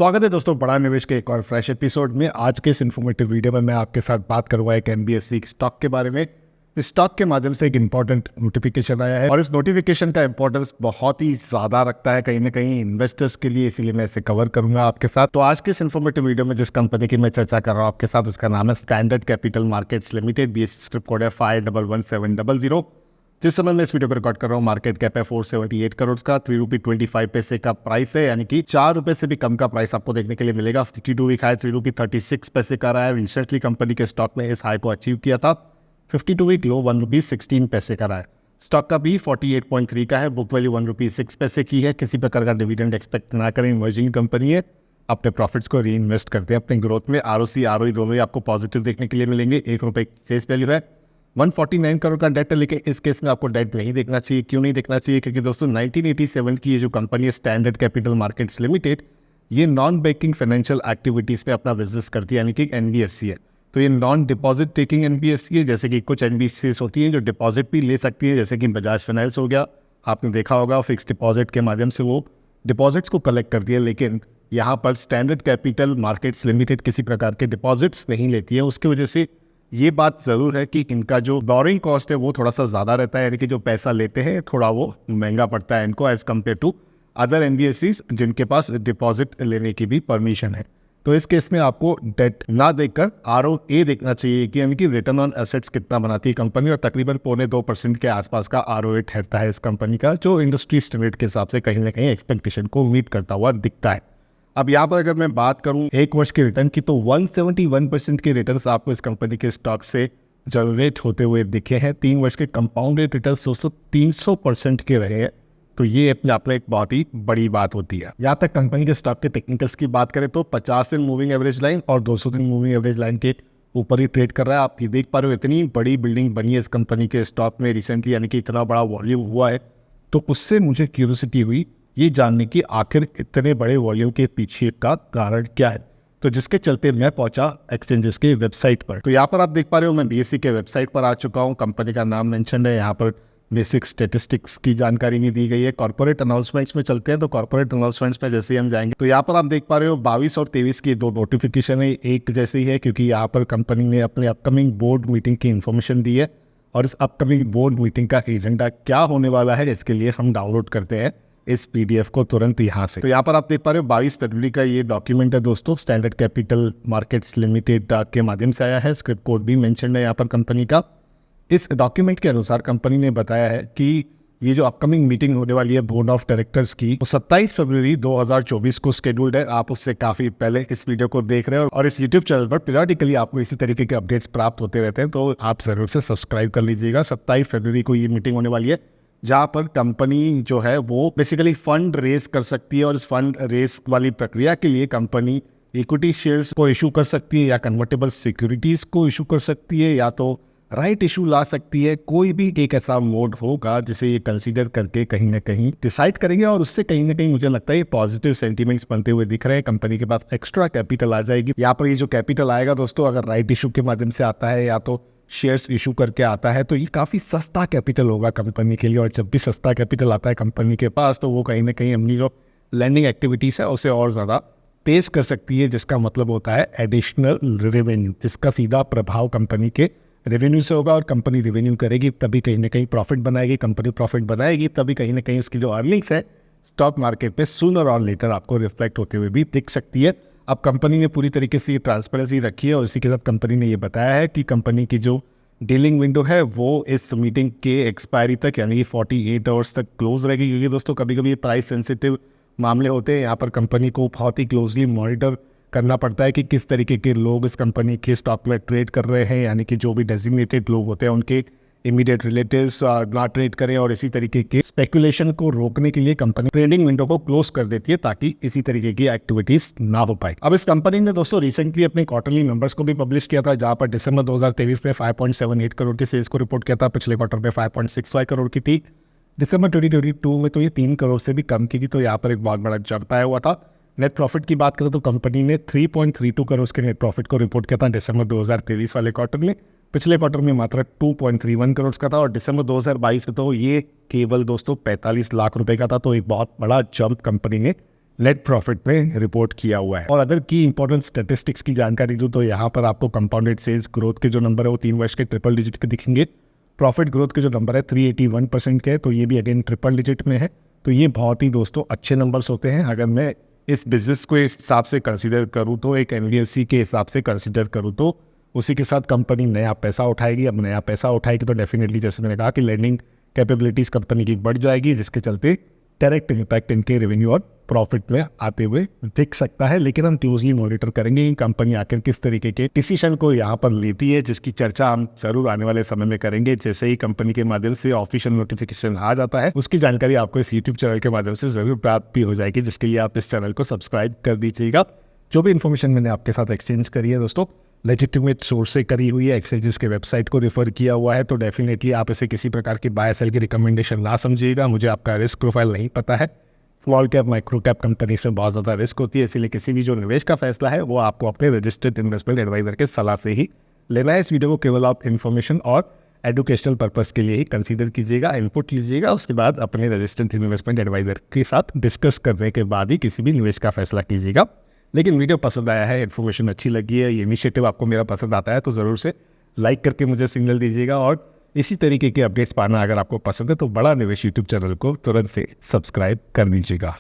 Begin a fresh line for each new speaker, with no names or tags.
स्वागत है दोस्तों बड़ा निवेश के एक और फ्रेश एपिसोड में। आज के इस इन्फॉर्मेटिव वीडियो में मैं आपके साथ बात करूंगा एक एनबीएफसी स्टॉक के बारे में। इस स्टॉक के माध्यम से एक इंपॉर्टेंट नोटिफिकेशन आया है और इस नोटिफिकेशन का इंपॉर्टेंस बहुत ही ज्यादा रखता है कहीं ना कहीं इन्वेस्टर्स के लिए, इसीलिए मैं इसे कवर करूंगा आपके साथ। तो आज के इस इन्फॉर्मेटिव वीडियो में जिस कंपनी की मैं चर्चा कर रहा हूँ आपके साथ, उसका नाम है standard capital markets limited. BSc script code है 511700। जिस समय मैं इस वीडियो को रिकॉर्ड कर रहा हूँ मार्केट कैप है 478 करोड़ का, 3 रुपये 25 पैसे का प्राइस है, यानी कि 4 रुपए से भी कम का प्राइस आपको देखने के लिए मिलेगा। 52 वीक हाई 3 रुपये 36 पैसे का रहा है। रिसेंटली कंपनी के स्टॉक ने इस हाई को अचीव किया था। 52 वीक लो 1 रुपये 16 पैसे का रहा है। स्टॉक का भी 48.3 का है। बुक वैल्यू 1 रुपये 6 पैसे की है। किसी प्रकार का डिविडेंड एक्सपेक्ट ना करें। इमर्जिंग कंपनी है, अपने प्रॉफिट्स को री इन्वेस्ट करते हैं अपने ग्रोथ में। आरओसी आरओई दोनों ही आपको पॉजिटिव देखने के लिए मिलेंगे। 1 रुपये फेस वैल्यू है। 149 करोड़ का डेट है, लेकिन इस केस में आपको डेट नहीं देखना चाहिए। क्यों नहीं देखना चाहिए? क्योंकि दोस्तों 1987 की ये जो कंपनी है स्टैंडर्ड कैपिटल मार्केट्स लिमिटेड, ये नॉन बैंकिंग फाइनेंशियल एक्टिविटीज़ पे अपना बिजनेस करती है, यानी कि एनबीएफसी है। तो ये नॉन डिपॉजिट टेकिंग एनबीएफसी है। जैसे कि कुछ एनबीएफसी होती हैं जो डिपॉजिट भी ले सकती है, जैसे कि बजाज फाइनेंस हो गया, आपने देखा होगा फिक्स डिपॉजिट के माध्यम से वो डिपॉजिट्स को कलेक्ट करती है। लेकिन यहाँ पर स्टैंडर्ड कैपिटल मार्केट्स लिमिटेड किसी प्रकार के डिपॉजिट्स नहीं लेती है। उसकी वजह से ये बात ज़रूर है कि इनका जो बोरिंग कॉस्ट है वो थोड़ा सा ज़्यादा रहता है, यानी कि जो पैसा लेते हैं थोड़ा वो महंगा पड़ता है इनको as compare to other NBFCs जिनके पास डिपॉजिट लेने की भी परमिशन है। तो इस केस में आपको डेट ना देखकर आरओए देखना चाहिए कि यानी कि रिटर्न ऑन एसेट्स कितना बनाती है कंपनी, और तकरीबन 0.25% के आसपास का आरओए ठहरता है इस कंपनी का, जो इंडस्ट्री स्टैंडर्ड के हिसाब से कहीं ना कहीं एक्सपेक्टेशन को मीट करता हुआ दिखता है। अब यहाँ पर अगर मैं बात करूँ 1 वर्ष के रिटर्न की, तो 171% के रिटर्न्स आपको इस कंपनी के स्टॉक से जनरेट होते हुए दिखे हैं। 3 वर्ष के कंपाउंडेड रिटर्न्स दोस्तों 300% के रहे हैं। तो ये अपने आप में एक बहुत ही बड़ी बात होती है। यहाँ तक कंपनी के स्टॉक के टेक्निकल्स की बात करें तो 50 दिन मूविंग एवरेज लाइन और 200 दिन मूविंग एवरेज लाइन के ऊपर ही ट्रेड कर रहा है। आप ये देख पा रहे हो इतनी बड़ी बिल्डिंग बनी है इस कंपनी के स्टॉक में रिसेंटली, यानी कि इतना बड़ा वॉल्यूम हुआ है। तो उससे मुझे क्यूरियोसिटी हुई ये जानने की आखिर इतने बड़े वॉल्यूम के पीछे का कारण क्या है। तो जिसके चलते मैं पहुंचा एक्सचेंजेस के वेबसाइट पर। तो यहाँ पर आप देख पा रहे हो मैं बीएससी के वेबसाइट पर आ चुका हूँ। कंपनी का नाम मेंशन है, यहाँ पर बेसिक स्टेटिस्टिक्स की जानकारी भी दी गई है। कॉर्पोरेट अनाउंसमेंट्स में चलते हैं, तो कॉर्पोरेट अनाउंसमेंट्स में जैसे हम जाएंगे तो यहाँ पर आप देख पा रहे हो 22 और 23 की 2 नोटिफिकेशन है, एक जैसे ही है, क्योंकि यहाँ पर कंपनी ने अपने अपकमिंग बोर्ड मीटिंग की इन्फॉर्मेशन दी है। और इस अपकमिंग बोर्ड मीटिंग का एजेंडा क्या होने वाला है, इसके लिए हम डाउनलोड करते हैं इस पीडीएफ को तुरंत यहाँ से। तो यहाँ पर आप देख पा रहे हो 22 फरवरी का ये डॉक्यूमेंट है दोस्तों, स्टैंडर्ड कैपिटल मार्केट्स लिमिटेड के माध्यम से आया है। स्क्रिप्ट कोड भी मेंशन है यहाँ पर कंपनी का। इस डॉक्यूमेंट के अनुसार कंपनी ने बताया है कि ये जो अपकमिंग मीटिंग होने वाली है बोर्ड ऑफ डायरेक्टर्स की, वो 27 फरवरी 2024 को शेड्यूल्ड है। आप उससे काफी पहले इस वीडियो को देख रहे हैं और इस यूट्यूब चैनल पर पीरियडिकली आपको इसी तरीके के अपडेट्स प्राप्त होते रहते हैं, तो आप जरूर से सब्सक्राइब कर लीजिएगा। 27 फरवरी को ये मीटिंग होने वाली है, जहाँ पर कंपनी जो है वो बेसिकली फंड रेज कर सकती है, और इस फंड रेज वाली प्रक्रिया के लिए कंपनी इक्विटी शेयर्स को इशू कर सकती है, या कन्वर्टेबल सिक्योरिटीज को इशू कर सकती है, या तो राइट इशू ला सकती है। कोई भी एक ऐसा मोड होगा जिसे ये कंसीडर करके कहीं ना कहीं डिसाइड करेंगे, और उससे कहीं ना कहीं मुझे लगता है ये पॉजिटिव सेंटीमेंट्स बनते हुए दिख रहे हैं। कंपनी के पास एक्स्ट्रा कैपिटल आ जाएगी। यहाँ पर ये जो कैपिटल आएगा दोस्तों, अगर राइट इशू के माध्यम से आता है या तो शेयर्स इशू करके आता है, तो ये काफ़ी सस्ता कैपिटल होगा कंपनी के लिए। और जब भी सस्ता कैपिटल आता है कंपनी के पास, तो वो कहीं ना कहीं अपनी जो लैंडिंग एक्टिविटीज़ है उसे और ज़्यादा तेज कर सकती है, जिसका मतलब होता है एडिशनल रेवेन्यू, जिसका सीधा प्रभाव कंपनी के रेवेन्यू से होगा। और कंपनी रेवेन्यू करेगी तभी कहीं ना कहीं प्रॉफिट बनाएगी। कंपनी प्रॉफिट बनाएगी तभी कहीं ना कहीं उसकी जो अर्निंग्स है स्टॉक मार्केट में सूनर और लेटर आपको रिफ्लेक्ट होते हुए भी दिख सकती है। अब कंपनी ने पूरी तरीके से ये ट्रांसपेरेंसी रखी है, और इसी के साथ कंपनी ने ये बताया है कि कंपनी की जो डीलिंग विंडो है वो इस मीटिंग के एक्सपायरी तक, यानी कि 48 आवर्स तक क्लोज रहेगी। क्योंकि दोस्तों कभी कभी ये प्राइस सेंसिटिव मामले होते हैं, यहाँ पर कंपनी को बहुत ही क्लोजली मॉनिटर करना पड़ता है कि किस तरीके के लोग इस कंपनी के स्टॉक में ट्रेड कर रहे हैं, यानी कि जो भी डेजिग्नेटेड लोग होते हैं उनके इमीडिएट रिलेटिव्स ना ट्रेड करें। और इसी तरीके के स्पेकुलेशन को रोकने के लिए कंपनी ट्रेडिंग विंडो को क्लोज कर देती है, ताकि इसी तरीके की एक्टिविटीज ना हो पाए। अब इस कंपनी ने दोस्तों रिसेंटली अपने क्वार्टरली नंबर्स को भी पब्लिश किया था, जहां पर दिसंबर 2023 में 5.78 करोड़ की सेल्स को रिपोर्ट किया था। पिछले क्वार्टर में 5.65 करोड़ की थी। दिसंबर 2022 में तो ये 3 करोड़ से भी कम की थी, तो यहाँ पर एक बहुत बड़ा जंप आया हुआ था। नेट प्रॉफिट की बात करें तो कंपनी ने 3.32 करोड़ के नेट प्रॉफिट को रिपोर्ट किया था दिसंबर 2023 वाले क्वार्टर में। पिछले क्वार्टर में मात्र 2.31 करोड़ का था, और दिसंबर 2022 में तो ये केवल दोस्तों 45 लाख रुपए का था। तो एक बहुत बड़ा जंप कंपनी ने नेट प्रॉफिट में रिपोर्ट किया हुआ है। और अदर की इंपॉर्टेंट स्टैटिस्टिक्स की जानकारी दूं तो यहाँ पर आपको कंपाउंडेड सेल्स ग्रोथ के जो नंबर है वो 3 वर्ष के ट्रिपल डिजिट के दिखेंगे। प्रॉफिट ग्रोथ के जो नंबर है 381% के, तो ये भी अगेन ट्रिपल डिजिट में है। तो ये बहुत ही दोस्तों अच्छे नंबर्स होते हैं। अगर मैं इस बिजनेस को इस हिसाब से कंसीडर करूँ तो, एक NBFC के हिसाब से कंसीडर करूँ तो, उसी के साथ कंपनी नया पैसा उठाएगी। अब नया पैसा उठाएगी तो डेफिनेटली जैसे मैंने कहा कि लैंडिंग कैपेबिलिटीज़ कंपनी की बढ़ जाएगी, जिसके चलते डायरेक्ट इम्पैक्ट इनके रेवेन्यू और प्रॉफिट में आते हुए दिख सकता है। लेकिन हम क्लोजली मॉनिटर करेंगे कि कंपनी आखिर किस तरीके के डिसीजन को यहाँ पर लेती है, जिसकी चर्चा हम जरूर आने वाले समय में करेंगे। जैसे ही कंपनी के माध्यम से ऑफिशियल नोटिफिकेशन आ जाता है, उसकी जानकारी आपको इस यूट्यूब चैनल के माध्यम से जरूर प्राप्त भी हो जाएगी, जिसके लिए आप इस चैनल को सब्सक्राइब कर दीजिएगा। जो भी इन्फॉर्मेशन मैंने आपके साथ एक्सचेंज करी है दोस्तों, लेजिटिमेट सोर्स से करी हुई है, एक्सचेंजेस के वेबसाइट को रेफर किया हुआ है, तो डेफिनेटली आप इसे किसी प्रकार की बाय सेल की रिकमेंडेशन ना समझिएगा। मुझे आपका रिस्क प्रोफाइल नहीं पता है। Small cap micro cap company से बहुत ज़्यादा रिस्क होती है, इसीलिए किसी भी जो निवेश का फैसला है वो आपको अपने रजिस्टर्ड इन्वेस्टमेंट एडवाइजर के सलाह से ही लेना है। इस वीडियो को केवल आप इन्फॉर्मेशन और एजुकेशनल पर्पस के लिए ही कंसीडर कीजिएगा, इनपुट लीजिएगा, उसके बाद अपने रजिस्टर्ड इन्वेस्टमेंट एडवाइजर के साथ डिस्कस करने के बाद ही किसी भी निवेश का फैसला कीजिएगा। लेकिन वीडियो पसंद आया है, इन्फॉर्मेशन अच्छी लगी है, ये इनिशिएटिव आपको मेरा पसंद आता है, तो ज़रूर से लाइक करके मुझे सिग्नल दीजिएगा। और इसी तरीके के अपडेट्स पाना अगर आपको पसंद है तो बड़ा निवेश यूट्यूब चैनल को तुरंत से सब्सक्राइब कर दीजिएगा।